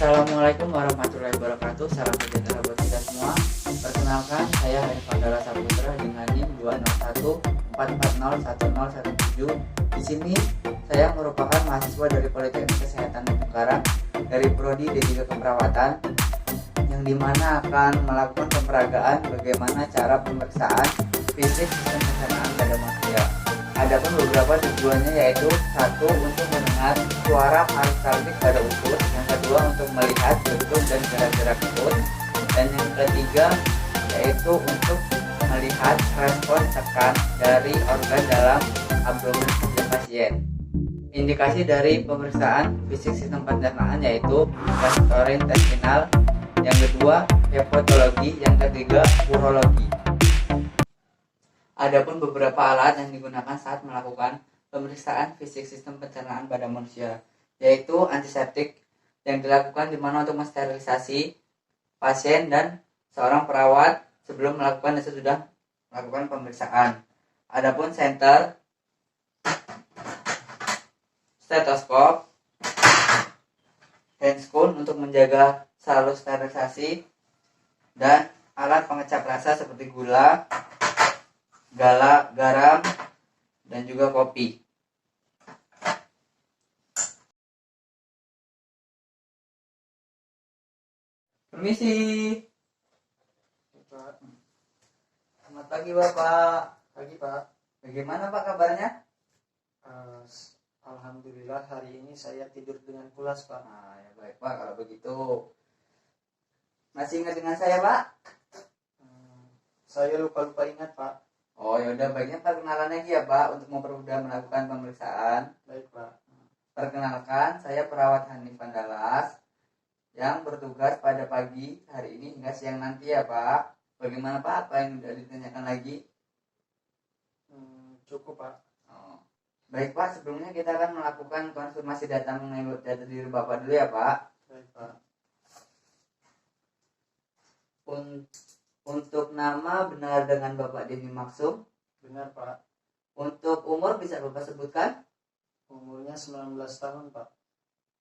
Assalamualaikum warahmatullahi wabarakatuh. Salam sejahtera buat kita semua. Perkenalkan, saya Hanifan Dara Saputra dengan NIM 20144010117. Di sini saya merupakan mahasiswa dari Politeknik Kesehatan Unpar dari Prodi D3 Keperawatan, yang dimana akan melakukan pemperagaan bagaimana cara pemeriksaan fisik sistem pencernaan pada manusia. Adapun beberapa tujuannya yaitu: satu, untuk mendengar suara paru-paru pada usus; yang kedua, untuk melihat bentuk dan gerak-gerak usus; dan yang ketiga yaitu untuk melihat respon tekan dari organ dalam abdomen setiap pasien. Indikasi dari pemeriksaan fisik sistem pencernaan yaitu gastrointestinal, yang kedua hepatologi, yang ketiga urologi. Adapun beberapa alat yang digunakan saat melakukan pemeriksaan fisik sistem pencernaan pada manusia, yaitu antiseptik yang dilakukan di mana untuk mensterilisasi pasien dan seorang perawat sebelum melakukan dan sesudah melakukan pemeriksaan. Adapun senter, stetoskop, handscoon untuk menjaga selalu sterilisasi, dan alat pengecap rasa seperti gula, garam, dan juga kopi. Permisi. Selamat pagi Bapak. Pagi Pak. Bagaimana Pak kabarnya? Alhamdulillah hari ini saya tidur dengan pulas Pak. Nah, ya baik Pak, kalau begitu masih ingat dengan saya Pak? Saya lupa ingat Pak. Oh yaudah, baiknya perkenalan lagi ya Pak untuk mempermudah melakukan pemeriksaan. Baik Pak. Perkenalkan, saya perawat Hanifan Dalas yang bertugas pada pagi hari ini hingga siang nanti ya Pak. Bagaimana Pak? Apa yang sudah ditanyakan lagi? Cukup Pak. Oh. Baik Pak, sebelumnya kita akan melakukan konfirmasi data mengenai data diri Bapak dulu ya Pak. Baik Pak. Untuk nama benar dengan Bapak Denny Maksum. Benar Pak. Untuk umur bisa Bapak sebutkan? Umurnya 19 tahun Pak.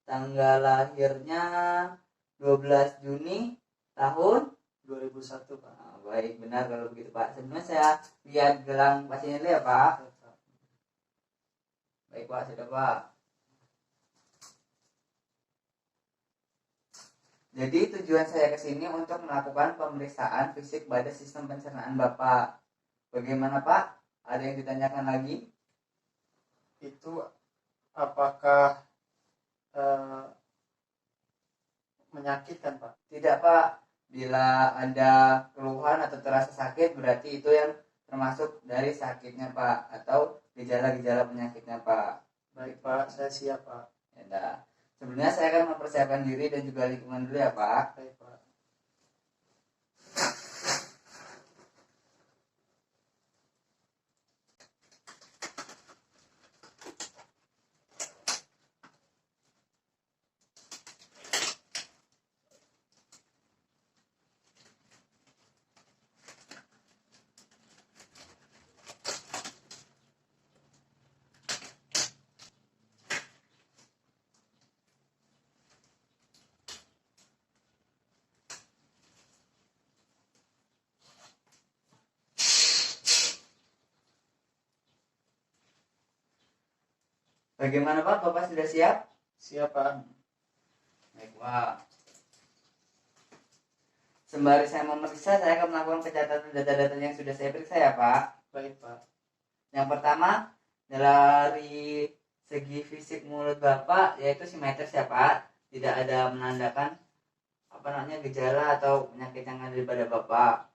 Tanggal lahirnya 12 Juni tahun 2001 Pak. Nah, baik, benar kalau begitu Pak. Sebelumnya saya lihat gelang pasien dulu ya Pak. Baik Pak. Baik Pak, sudah Pak. Jadi tujuan saya ke sini untuk melakukan pemeriksaan fisik pada sistem pencernaan Bapak. Bagaimana Pak? Ada yang ditanyakan lagi? Itu apakah menyakitkan Pak? Tidak Pak. Bila ada keluhan atau terasa sakit, berarti itu yang termasuk dari sakitnya Pak, atau gejala-gejala penyakitnya Pak. Baik Pak, saya siap Pak. Ya, sebelumnya saya akan mempersiapkan diri dan juga lingkungan dulu ya Pak. Baik Pak. Bagaimana Pak? Bapak sudah siap? Siap Pak. Baik Pak. Sembari saya memeriksa, saya akan melakukan pencatatan data-data yang sudah saya periksa ya Pak. Baik Pak. Yang pertama, dari segi fisik mulut Bapak yaitu simetris ya Pak. Tidak ada menandakan gejala atau penyakit yang ada pada Bapak.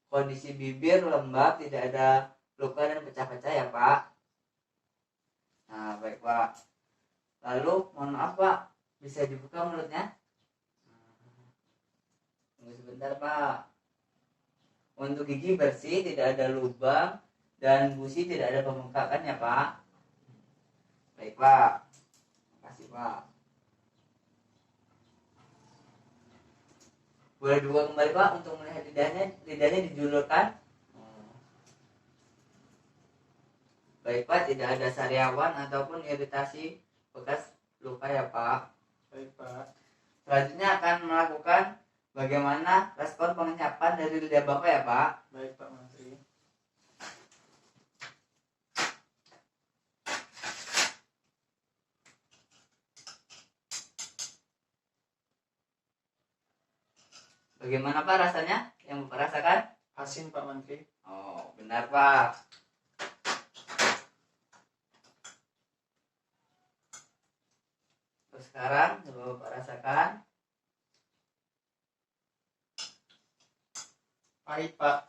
Kondisi bibir lembab, tidak ada luka dan pecah-pecah ya Pak. Nah, baik Pak. Lalu, mohon maaf Pak, bisa dibuka mulutnya? Tunggu sebentar Pak. Untuk gigi bersih, tidak ada lubang, dan gusi tidak ada pembengkakan ya Pak. Baik Pak. Terima kasih Pak. Boleh dibuka kembali Pak untuk melihat lidahnya dijulurkan. Baik Pak, tidak ada sariawan ataupun iritasi bekas luka ya Pak. Baik Pak. Selanjutnya akan melakukan bagaimana respon pengencapan dari lidah Bapak ya Pak. Baik Pak Menteri. Bagaimana Pak rasanya yang Bapak rasakan? Asin Pak Menteri. Oh, benar Pak. Terus sekarang coba Bapak rasakan. Pahit Pak.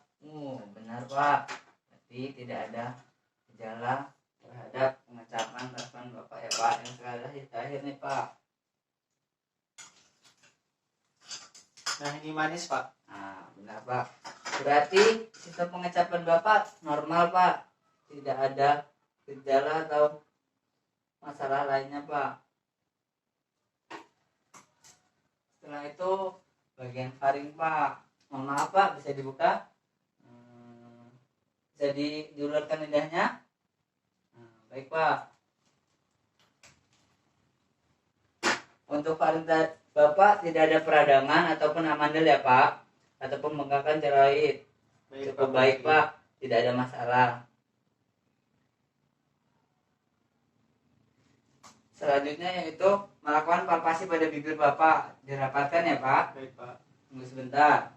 Benar Pak. Berarti tidak ada gejala terhadap pengecapan respon Bapak ya Pak. Yang sekali terakhir nih Pak. Nah ini manis Pak. Nah, benar Pak. Berarti sistem pengecapan Bapak normal Pak. Tidak ada gejala atau masalah lainnya Pak. Setelah itu bagian faring Pak. Mohon maaf Pak, bisa dibuka? Bisa diulurkan lidahnya? Baik Pak. Untuk faring Bapak tidak ada peradangan ataupun amandel ya Pak, ataupun bengkakan tiroid. Cukup baik Pak, tidak ada masalah. Selanjutnya yaitu melakukan palpasi pada bibir Bapak. Dirapatkan ya Pak. Baik Pak. Tunggu sebentar.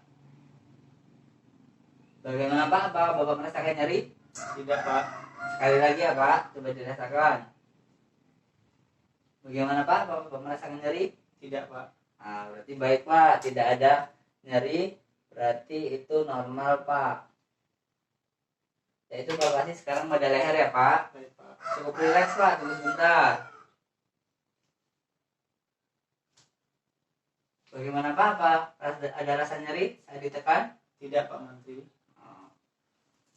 Bagaimana Pak? Apa Bapak merasakan nyeri? Tidak Pak. Sekali lagi ya Pak, coba dirasakan. Bagaimana Pak? Bapak merasakan nyeri? Tidak Pak. Nah, berarti baik Pak, tidak ada nyeri, berarti itu normal Pak. Yaitu palpasi sekarang pada leher ya Pak. Baik Pak. Cukup rileks Pak, tunggu sebentar. Bagaimana Pak? Apa ada rasa nyeri saat ditekan? Tidak Pak Menteri.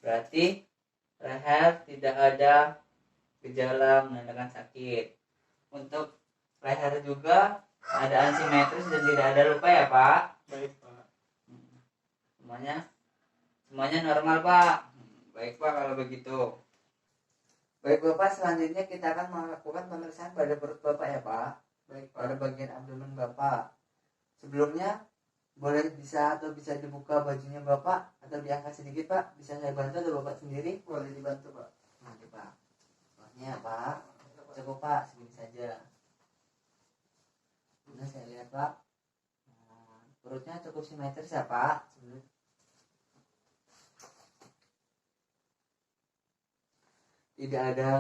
Berarti leher tidak ada gejala menandakan sakit. Untuk leher juga keadaan simetris dan tidak ada luka ya Pak. Baik Pak. Semuanya normal Pak. Baik Pak kalau begitu. Baik Bapak, selanjutnya kita akan melakukan pemeriksaan pada perut Bapak ya Pak. Baik pada bagian abdomen Bapak. Sebelumnya bisa dibuka bajunya Bapak atau diangkat sedikit Pak. Bisa saya bantu atau Bapak sendiri? Boleh dibantu Pak. Nanti Pak. Soalnya Pak, cukup Pak, segini saja. Nah, saya lihat Pak. Perutnya cukup simetris ya Pak. Tidak ada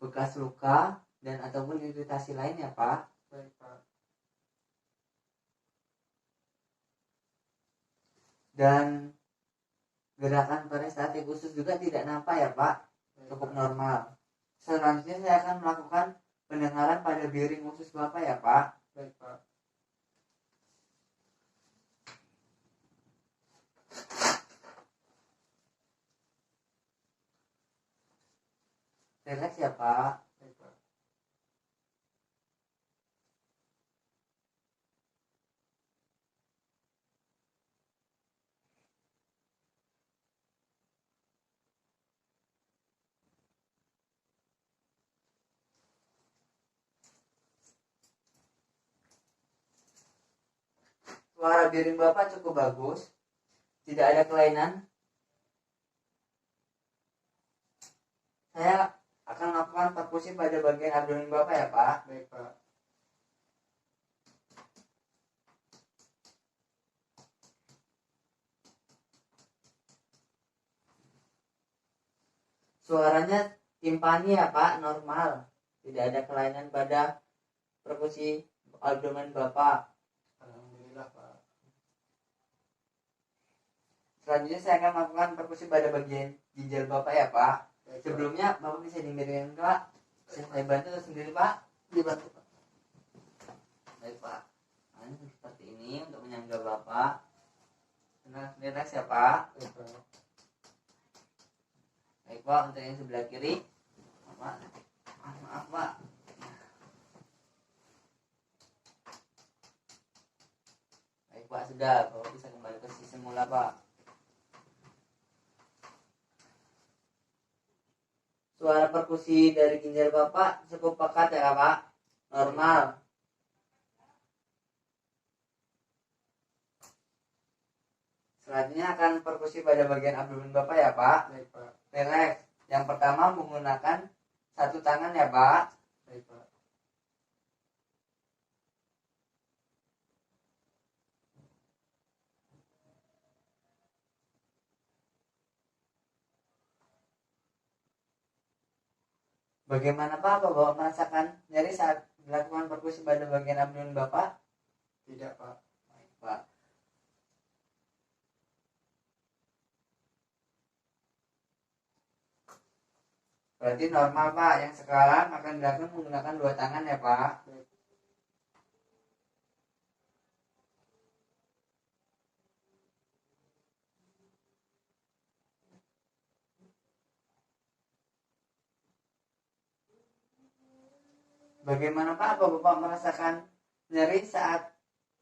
bekas luka dan ataupun iritasi lain ya Pak. Baik Pak. Dan gerakan peristati khusus juga tidak nampak ya Pak. Cukup normal. Selanjutnya saya akan melakukan pendengaran pada biring usus Bapak ya Pak. Baik Pak. Relax ya Pak. Baik Pak. Suara biring Bapak cukup bagus. Tidak ada kelainan. Saya akan melakukan perkusi pada bagian abdomen Bapak ya Pak. Baik Pak. Suaranya timpani ya Pak, normal. Tidak ada kelainan pada perkusi abdomen Bapak. Alhamdulillah Pak. Selanjutnya saya akan melakukan perkusi pada bagian ginjal Bapak ya Pak. Baik, Sebelumnya Bapak bisa dimiringin Pak. Bisa saya bantu atau sendiri Pak? dibantu Pak. Baik Pak. Nah, ini seperti ini untuk menyangga Bapak. Tenang, relax ya Pak. Baik Pak. Baik Pak, untuk yang sebelah kiri. Maaf Pak. Baik Pak, sudah. Bapak bisa kembali ke sisi semula Pak. Suara perkusi dari ginjal Bapak cukup pekat ya Pak. Normal. Selanjutnya akan perkusi pada bagian abdomen Bapak ya Pak. Baik, Pak. Relax. Yang pertama menggunakan satu tangan ya Pak. Baik, Pak. Bagaimana Pak? Apa Bapak merasakan nyeri saat dilakukan perkusi pada bagian abdomen Bapak? Tidak, Pak. Baik, Pak. Berarti normal Pak. Yang sekarang akan dilakukan menggunakan dua tangan ya Pak. Baik. Bagaimana Pak? Apa Bapak merasakan nyeri saat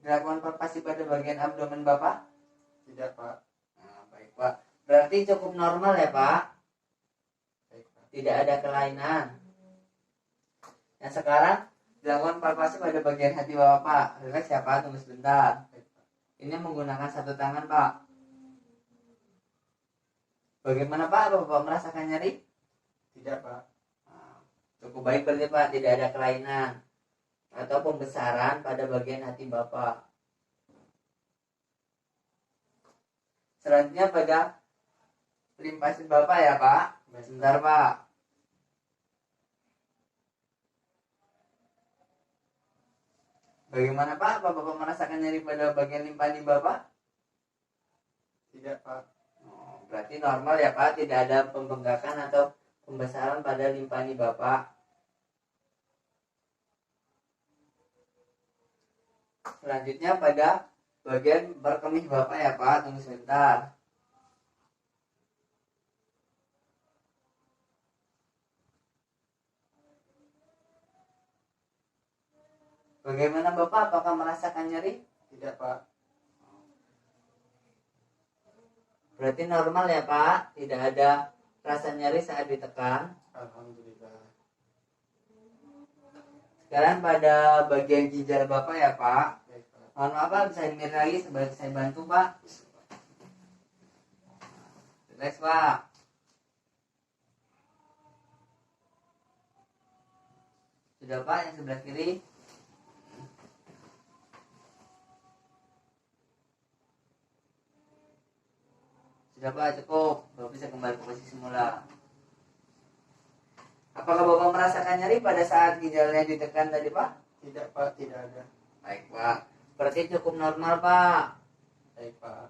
dilakukan palpasi pada bagian abdomen Bapak? Tidak, Pak. Nah, baik Pak. Berarti cukup normal ya Pak. Baik, Pak. Tidak ada kelainan. Yang sekarang dilakukan palpasi pada bagian hati Bapak Pak. Relax ya Pak, tunggu sebentar. Baik, Pak. Ini menggunakan satu tangan Pak. Bagaimana Pak? Apa Bapak merasakan nyeri? Tidak, Pak. Nah, cukup baik berarti Pak, tidak ada kelainan atau pembesaran pada bagian hati Bapak. Selanjutnya pada limpasin Bapak ya Pak. Baik. Sebentar Pak. Bagaimana Pak? Apa Bapak merasakan nyeri pada bagian limpani Bapak? Tidak, Pak. Oh, berarti normal ya Pak, tidak ada pembengkakan atau pembesaran pada limpani Bapak. Selanjutnya pada bagian berkemih Bapak ya Pak, tunggu sebentar. Bagaimana Bapak? Apakah merasakan nyeri? Tidak, Pak. Berarti normal ya Pak, tidak ada rasa nyeri saat ditekan. Alhamdulillah. Sekarang pada bagian ginjal Bapak ya Pak. Baik, Pak. Mohon maaf Pak, bisa dimir lagi sebagai saya bantu Pak. Relax Pak. Sudah Pak, yang sebelah kiri. Sudah Pak, cukup. Bapak bisa kembali ke posisi semula. Apakah Bapak merasakan nyeri pada saat ginjalnya ditekan tadi Pak? Tidak, Pak. Tidak ada. Baik Pak. Berarti cukup normal Pak. Baik, Pak.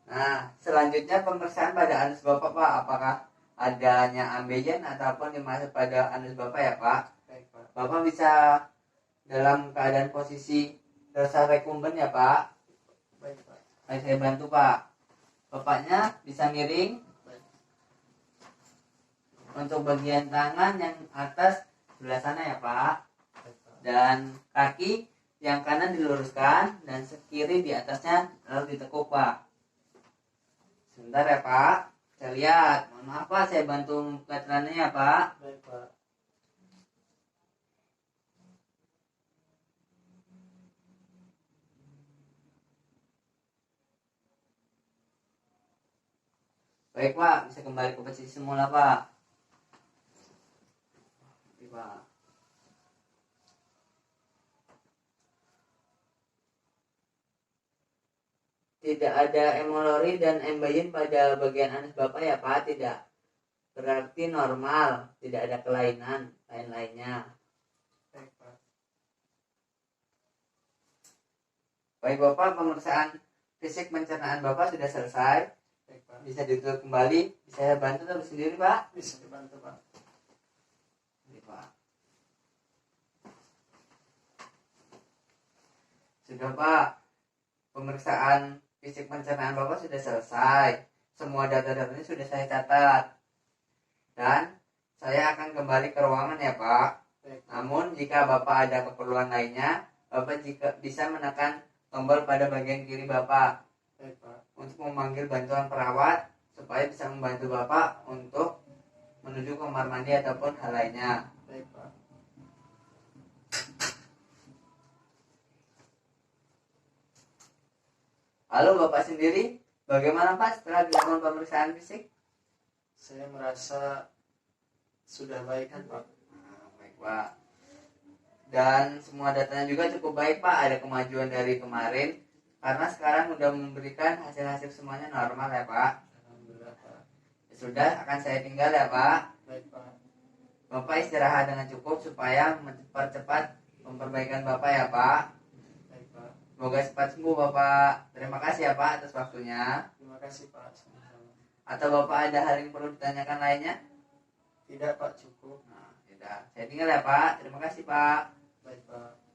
Nah, selanjutnya pemeriksaan pada anus Bapak Pak. Apakah adanya ambeien ataupun dimasuk pada anus Bapak ya Pak? Baik, Pak. Bapak bisa dalam keadaan posisi dorsal recumbens ya Pak. Baik, Pak. Baik, saya bantu Pak. Bapaknya bisa miring. Baik. Untuk bagian tangan yang atas sebelah sana ya Pak. Baik, Pak. Dan kaki yang kanan diluruskan dan kiri di atasnya lalu ditekuk Pak. Sebentar ya Pak. Saya lihat. Mohon maaf Pak, saya bantu buka celananya ya Pak. Baik, Pak. Baik Pak, bisa kembali ke posisi semula Pak. Baik, Pak. Tidak ada emolori dan embayin pada bagian anus Bapak ya Pak, tidak. Berarti normal, tidak ada kelainan lain-lainnya. Baik, Pak. Baik Bapak, pemeriksaan fisik pencernaan Bapak sudah selesai. Baik, Pak. Bisa ditutup kembali. Bisa saya bantu atau sendiri Pak? Bisa dibantu, Pak. Ini Pak. Sudah Pak. Pemeriksaan fisik pencernaan Bapak sudah selesai. Semua data-datanya sudah saya catat. Dan saya akan kembali ke ruangan ya Pak. Baik, Pak. Namun jika Bapak ada keperluan lainnya, Bapak jika bisa menekan tombol pada bagian kiri Bapak Baik, Pak. untuk memanggil bantuan perawat supaya bisa membantu Bapak untuk menuju kamar mandi ataupun hal lainnya. Baik, Pak. Lalu Bapak sendiri, bagaimana Pak setelah dilakukan pemeriksaan fisik? Saya merasa sudah baik kan Pak. Baik Pak. Dan semua datanya juga cukup baik Pak. Ada kemajuan dari kemarin. Karena sekarang sudah memberikan hasil-hasil semuanya normal ya Pak. Alhamdulillah Pak. Ya sudah, akan saya tinggal ya Pak. Baik Pak. Bapak istirahat dengan cukup supaya mempercepat perbaikan Bapak ya Pak. Baik Pak. Semoga cepat sembuh Bapak. Terima kasih ya Pak atas waktunya. Terima kasih Pak. Sama-sama. Atau Bapak ada hal yang perlu ditanyakan lainnya? Tidak Pak, cukup. Nah, tidak. Saya tinggal ya Pak. Terima kasih Pak. Baik Pak.